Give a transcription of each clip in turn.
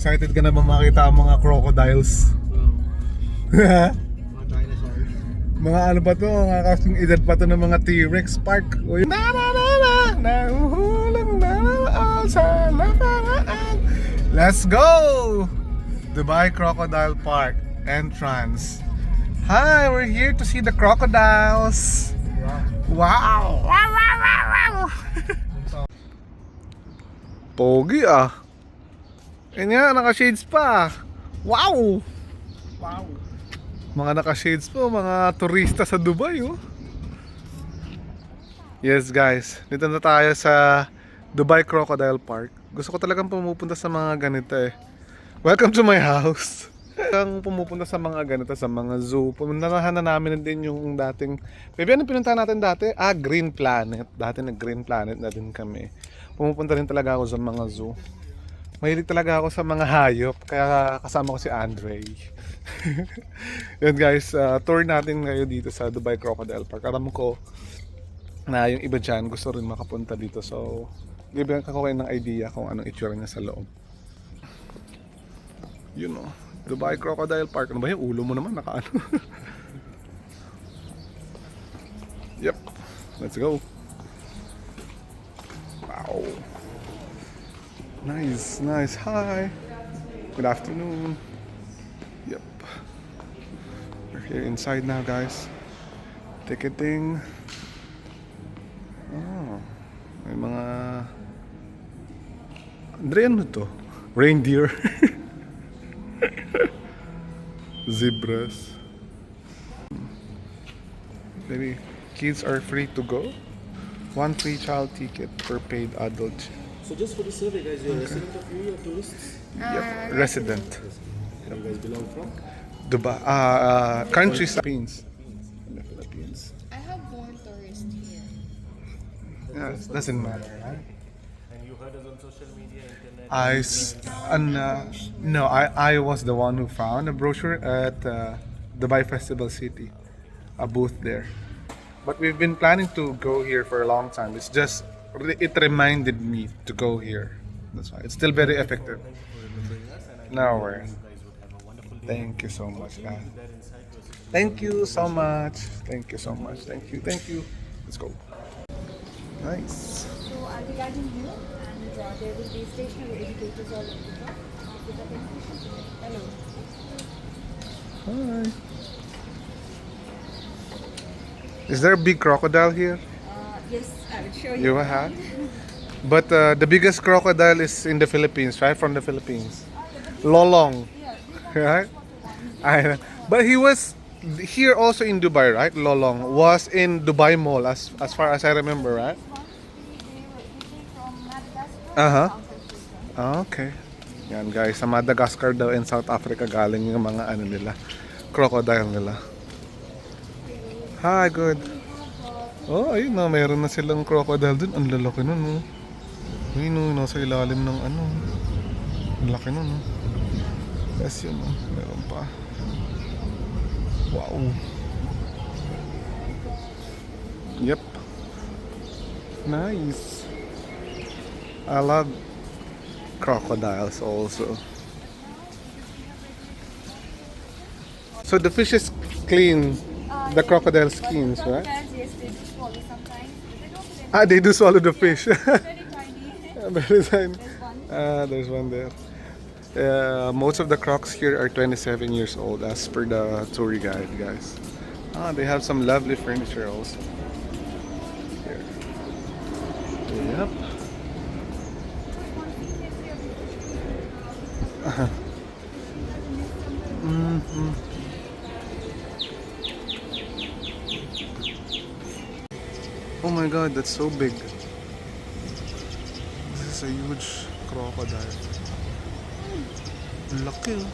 Excited ka na ba makita ang mga crocodiles? Mga dinosaurs. Mga ano pa to, mga kasing edad pa to ng mga T-Rex Park. Uy. Nahuhulang na sa nakaraan. Let's go! Dubai Crocodile Park entrance. Hi, we're here to see the crocodiles. Wow! Wow! Wow! Wow! Wow! Pogi ah. Yan nga, naka-shades pa. Wow! Wow. Mga naka-shades po, mga turista sa Dubai oh. Yes guys, dito na tayo sa Dubai Crocodile Park. Gusto ko talagang pumupunta sa mga ganito eh. Welcome to my house. Ang pumupunta sa mga ganito, sa mga zoo. Pumuntahan na namin din yung dating... Baby, ano pinuntahan natin dati? Ah, Green Planet. Dati nag-Green Planet na din kami. Pumupunta rin talaga ako sa mga zoo. Mahilig talaga ako sa mga hayop, kaya kasama ko si Andre. Yan guys, tour natin ngayon dito sa Dubai Crocodile Park. Alam ko na yung iba dyan gusto rin makapunta dito. So, bibigyan ko kayo ng idea kung anong itsura niya sa loob. Yun o, Dubai Crocodile Park. Ano ba yung ulo mo naman? Nakaano? Yep, let's go. Wow. Nice, nice. Hi. Good afternoon. Yep. We're here inside now, guys. Ticketing. Oh, may mga... Andre, ano to? Reindeer. Zebras. Maybe kids are free to go. One free child ticket per paid adult. So just for the survey, guys, you're a resident of UAE or tourists? Yep, resident. Where you guys belong from? Dubai, country Philippines. In the Philippines. I have one tourist here. Yeah, it doesn't matter, right? And you heard us on social media, internet? No, I was the one who found a brochure at Dubai Festival City, a booth there. But we've been planning to go here for a long time. It's just it reminded me to go here. That's why it's still very effective. No worries. Thank you so much, guys. Thank you so much. Thank you so much. Thank you. Thank you. Let's go. Nice. So I'll be guiding you, and there will be stationary educators all over the shop. If you have any questions, hello. Hi. Is there a big crocodile here? Yes, I will show You have? But the biggest crocodile is in the Philippines, right? From the Philippines. Lolong. Right? But he was here also in Dubai, right? Lolong was in Dubai Mall as far as I remember, right? Okay. Yan guys, sa Madagascar daw and South Africa galing yung mga ano nila, crocodile nila. Hi, good. Oh, ayun na, mayroon na silang crocodile dun. Ang lalaki nun, no? Ayun, no, nasa ilalim ng ano. Ang laki nun, no? Yes, yun, no? Meron pa. Wow. Yep. Nice. I love crocodiles also. So the fish is clean. The crocodile skins, right? Yes, they do swallow sometimes. They don't Ah, they do swallow the fish. very tiny. Very tiny. There's one. There's one there. Most of the crocs here are 27 years old as per the tour guide, guys. Ah, they have some lovely furniture also. Here. Yep. Oh my god, that's so big. This is a huge crocodile. Laki oh.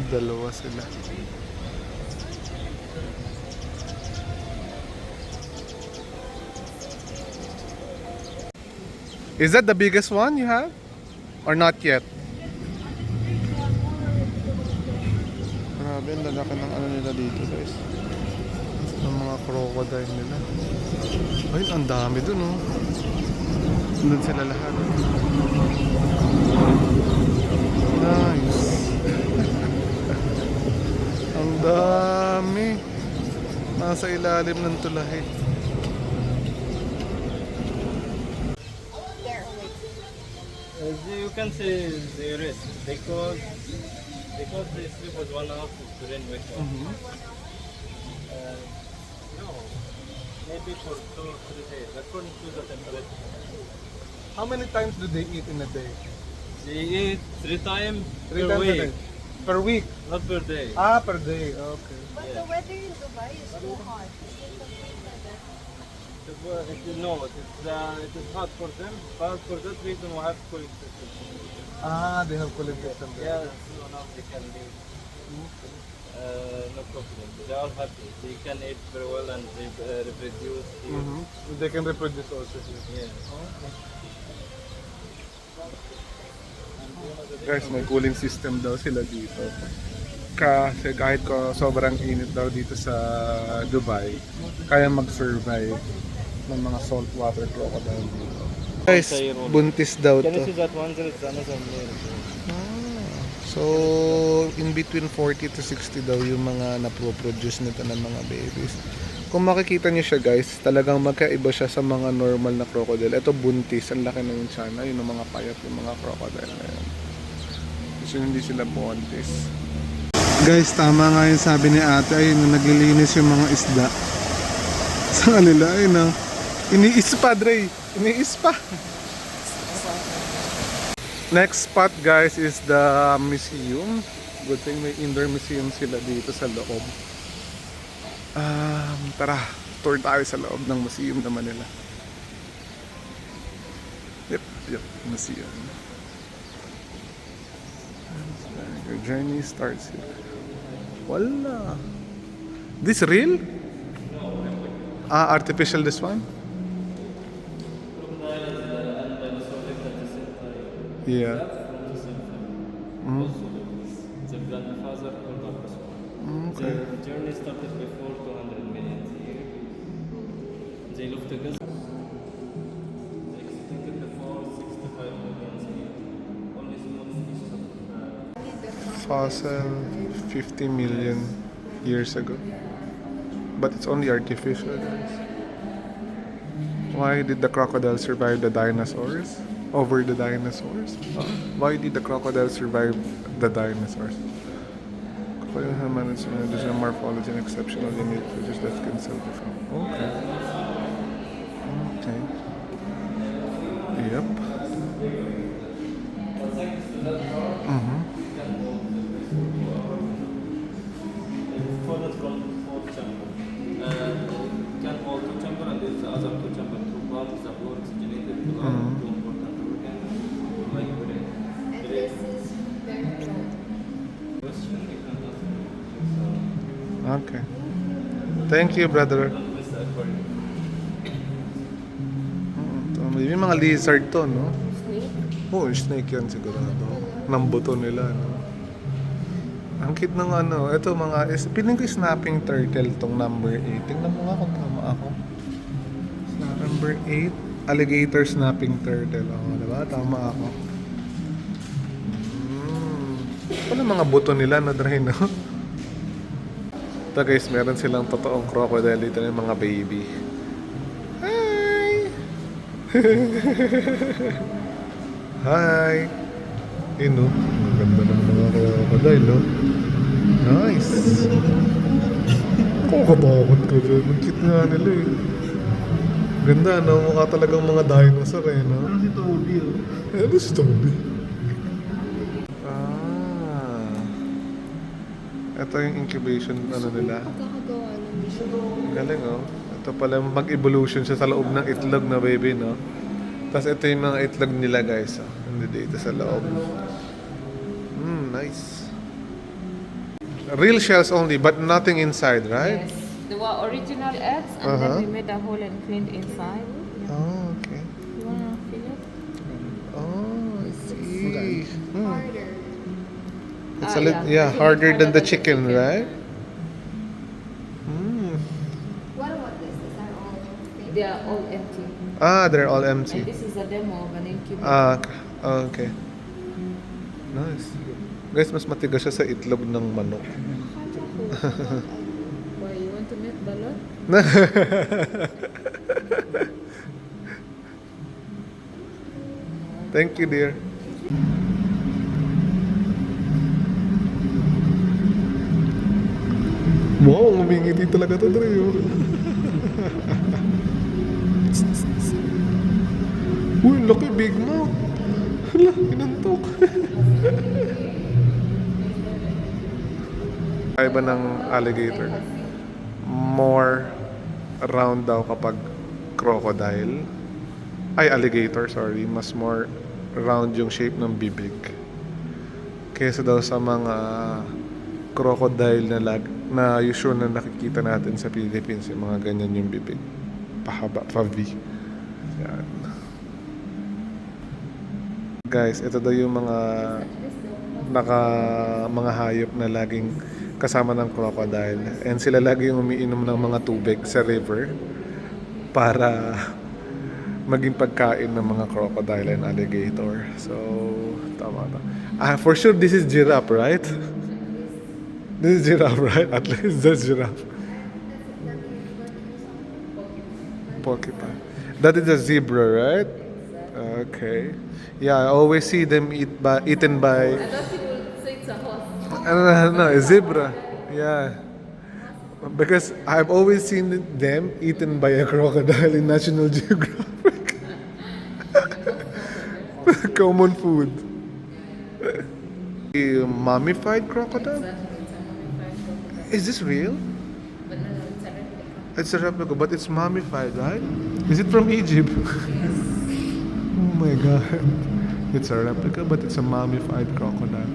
Dalawa sila. Is that the biggest one you have? Or not yet? Grabe, ang lalaki ng ano nila dito guys. Ng mga crocodile nila. Ayun, ang dami dun oh. Nandun sila lahat. Nice. Ang dami. Nasa ilalim ng tulahe. There, wait. As you can see the rest because the sleep was 1 hour to then wake up. No, maybe for 2 or 3 days according to the temperature. How many times do they eat in a day? They eat 3 times Three per times a week, day? Per week? not per day. Ah, per day. Okay. But the weather in Dubai is too hot. Is it something like that? It is hot for them, but for that reason we have cooling system. Ah, they have cooling system there. Yeah, so now they can live. No problem. They are happy. They can eat very well and they reproduce. They can reproduce also here. Yeah. Guys, may cooling system daw sila dito. Kasi kahit ko sobrang init daw dito sa Dubai, kaya mag-survive ng mga saltwater crocodile dito. Guys, buntis daw Can you to. see that one? There is another male. So, in between 40 to 60 daw yung mga naproproduce nito ng mga babies. Kung makikita niyo siya guys, talagang magkaiba siya sa mga normal na crocodile. Ito buntis, ang laki ng tiyan. Ayun ang mga payat yung mga crocodile na yan. Kasi hindi sila buntis. Guys, tama nga yung sabi ni ate, ayun, naglilinis yung mga isda. Sa kanila, ayun na. Iniispa, Dre. Iniispa. Next spot guys is the museum. Good thing may indoor museum sila dito sa loob. Tara, tour tayo sa loob ng museum naman nila. Yep, museum. Your journey starts here. Wala. This real? Artificial this one? Yeah. The grandfather called Marcus. Okay. The journey started before 200 million years. They looked together. They extincted before 65 million years. Only small species of Fossil 50 million years ago. But it's only artificial, guys. Why did the crocodile survive the dinosaurs over the dinosaurs? Why did the crocodile survive the dinosaurs? Crocodile have managed additional morphology and exceptional unique features that can self-defend. Okay. Okay. Yep. followed from fourth chamber. Can hold two chamber and this other two chamber to pump the blood oxygenated blood to important organ like brain. And this is very cold. Question you can answer. Okay. Thank you, brother. Don't miss the aquarium. May mga lizard to, no? Snake? Oo, snake yan sigurado. Ng buto nila, no? Ang cute ng ano, ito mga, piling ko snapping turtle tong number 8. Tingnan mo nga kung tama ako. Number 8, alligator snapping turtle. Oh, diba? Tama ako. Ano mga buto nila na dry, no? Ito guys, meron silang totoong crocodile dito ng mga baby. Hi! Hi! Yun, no? Ang ganda ng mga crocodile, no? Nice! Kakatakot ko dyan. Ang cute nga nila, eh. Ganda, no? Mukha talagang mga dinosaur, eh, no? Ano si Toby, oh? Ano si Toby? Ito yung incubation, ano nila. Pagkakagawa ng mission. Galing, oh. Ito pala mag-evolution siya sa loob ng itlog na baby, no? Tapos ito yung mga itlog nila, guys. Oh. Hindi dito sa loob. Nice. Real shells only, but nothing inside, right? Yes, they were original eggs, and Uh-huh. then we made a hole and cleaned inside. Oh, okay. You wanna feel it? Oh, I see. Harder. It's Ah, a little, yeah. yeah, harder than the chicken, right? What about this? These are all fake. They are all empty. Ah, they're all And empty. this is a demo of an incubator. Ah, okay. Nice. Guys, mas matigas siya sa itlog ng manok. Why, you want to make balot? Thank you, dear. Wow, ngumingiti talaga to, Dre. Oh. Uy, laki, big mouth. Hala, inantok. Iba ng alligator. More round daw kapag crocodile. Ay, alligator, sorry. Mas more round yung shape ng bibig. Kesa daw sa mga crocodile na usual na nakikita natin sa Philippines, yung mga ganyan yung bibig. Pahaba, pa-V. Yan. Guys, ito daw yung mga mga hayop na laging kasama ng crocodile. And sila lagi yung umiinom ng mga tubig sa river para maging pagkain ng mga crocodile and alligator. So, tama na. For sure, this is giraffe, right? This is giraffe, right? At least that's giraffe. Porcupine. That is a zebra, right? Okay. Yeah, I always see them eaten by... I thought you would say it's a horse. No, a zebra. Yeah. Because I've always seen them eaten by a crocodile in National Geographic. Common food. A mummified crocodile? Is this real? But no, it's a replica. It's a replica, but it's mummified, right? Is it from Egypt? Oh my god. It's a replica, but it's a mummified crocodile.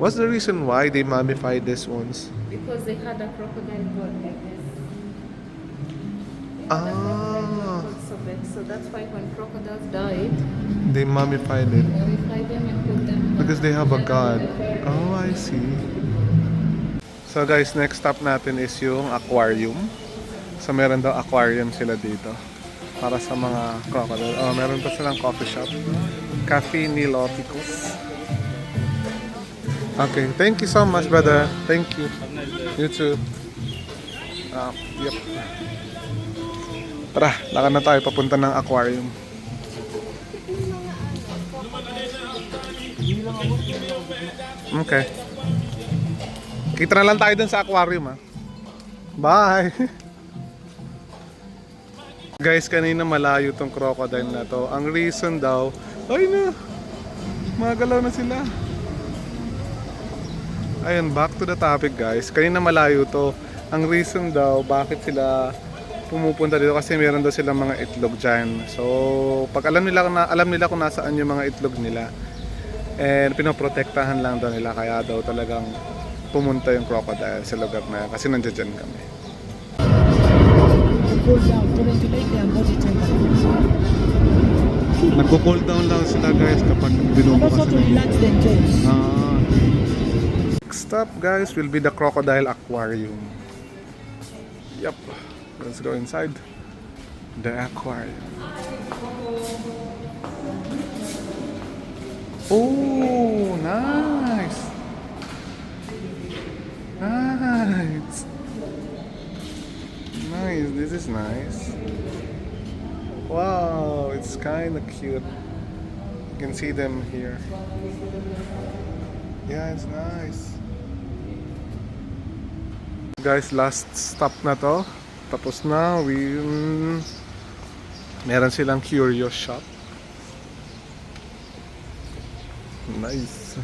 What's the reason why they mummified these ones? Because they had a crocodile board like this. Ah, Called Sobek. So that's why when crocodiles died, they mummified it we fry them and put them. because they have a god. Oh, I see. So guys, next stop natin is yung aquarium. So meron daw aquarium sila dito para sa mga crocodile. Oh, meron pa silang coffee shop. Cafe Niloticus. Okay, thank you so much, brother. Thank you. You too. Yep. Tara, lakad na tayo papunta ng aquarium. Okay. Kita na lang tayo dun sa aquarium, ha. Bye! Guys, kanina malayo tong crocodile na to. Ang reason daw, ay na, magalaw na sila. Ayun, back to the topic guys. Kanina malayo to. Ang reason daw, bakit sila pumupunta dito kasi meron daw silang mga itlog dyan. So, pag alam nila kung nasaan yung mga itlog nila, and pinoprotektahan lang daw nila, kaya daw talagang pumunta yung crocodile sa lugar na yan kasi nandiyan dyan kami. Cool down to regulate their body temperature. Nagko-cool down lang sila guys kapag And binubukas also to sila. relax them, James. Next stop guys will be the crocodile aquarium. Yep. Let's go inside the aquarium. Oh, nice. Nice. Nice. This is nice. Wow, it's kind of cute. You can see them here. Yeah, it's nice. Guys, last stop na to. Tapos na, meron silang curious shop. Nice.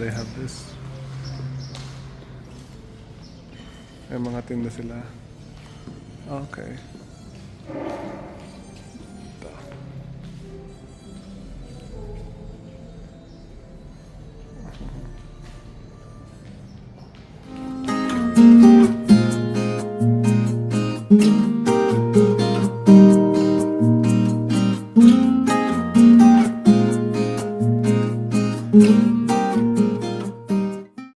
They have this. May mga tinda sila. Okay.